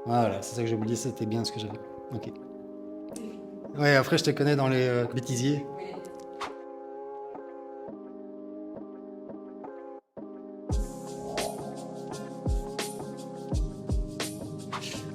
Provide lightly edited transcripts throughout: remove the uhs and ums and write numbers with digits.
Voilà, c'est ça que j'ai oublié, c'était bien ce que j'avais. Ok. Ouais, après je te connais dans les bêtisiers.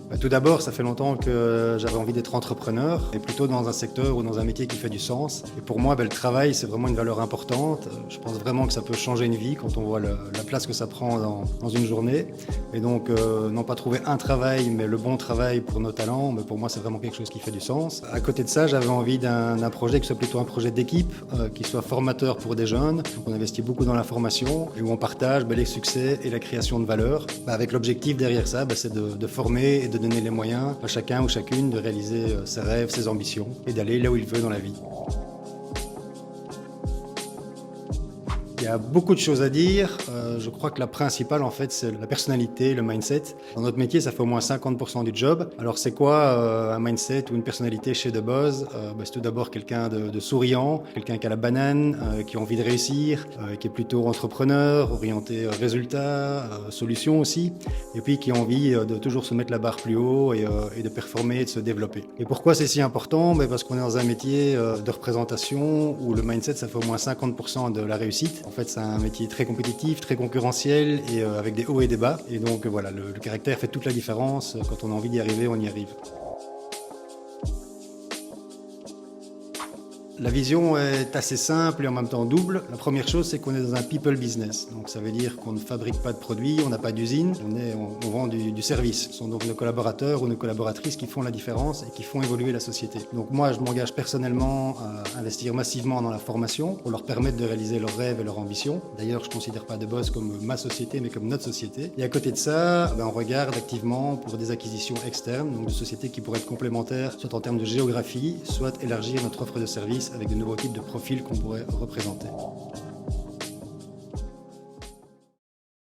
Bah, tout d'abord, ça fait longtemps que j'avais envie d'être entrepreneur, et plutôt dans un secteur ou dans un métier qui fait du sens. Et pour moi, le travail, c'est vraiment une valeur importante. Je pense vraiment que ça peut changer une vie quand on voit la place que ça prend dans une journée. Et donc, non pas trouver un travail, mais le bon travail pour nos talents, mais pour moi, c'est vraiment quelque chose qui fait du sens. À côté de ça, j'avais envie d'un projet qui soit plutôt un projet d'équipe, qui soit formateur pour des jeunes. Donc, on investit beaucoup dans la formation et où on partage les succès et la création de valeur. Avec l'objectif derrière ça, c'est de former et de donner les moyens à chacun ou chacune de réaliser ses rêves, ses ambitions et d'aller là où il veut dans la vie. Il y a beaucoup de choses à dire. Je crois que la principale, en fait, c'est la personnalité, le mindset. Dans notre métier, ça fait au moins 50% du job. Alors, c'est quoi un mindset ou une personnalité chez The Buzz? C'est tout d'abord quelqu'un de souriant, quelqu'un qui a la banane, qui a envie de réussir, qui est plutôt entrepreneur, orienté résultat, solution aussi, et puis qui a envie de toujours se mettre la barre plus haut et de performer et de se développer. Et pourquoi c'est si important? Parce qu'on est dans un métier de représentation où le mindset, ça fait au moins 50% de la réussite. En fait, c'est un métier très compétitif, très concurrentiel et avec des hauts et des bas. Et donc voilà, le caractère fait toute la différence. Quand on a envie d'y arriver, on y arrive. La vision est assez simple et en même temps double. La première chose, c'est qu'on est dans un people business. Donc ça veut dire qu'on ne fabrique pas de produits, on n'a pas d'usine, on vend du service. Ce sont donc nos collaborateurs ou nos collaboratrices qui font la différence et qui font évoluer la société. Donc moi, je m'engage personnellement à investir massivement dans la formation pour leur permettre de réaliser leurs rêves et leurs ambitions. D'ailleurs, je ne considère pas The Buzz comme ma société, mais comme notre société. Et à côté de ça, on regarde activement pour des acquisitions externes, donc de sociétés qui pourraient être complémentaires, soit en termes de géographie, soit élargir notre offre de services avec de nouveaux types de profils qu'on pourrait représenter.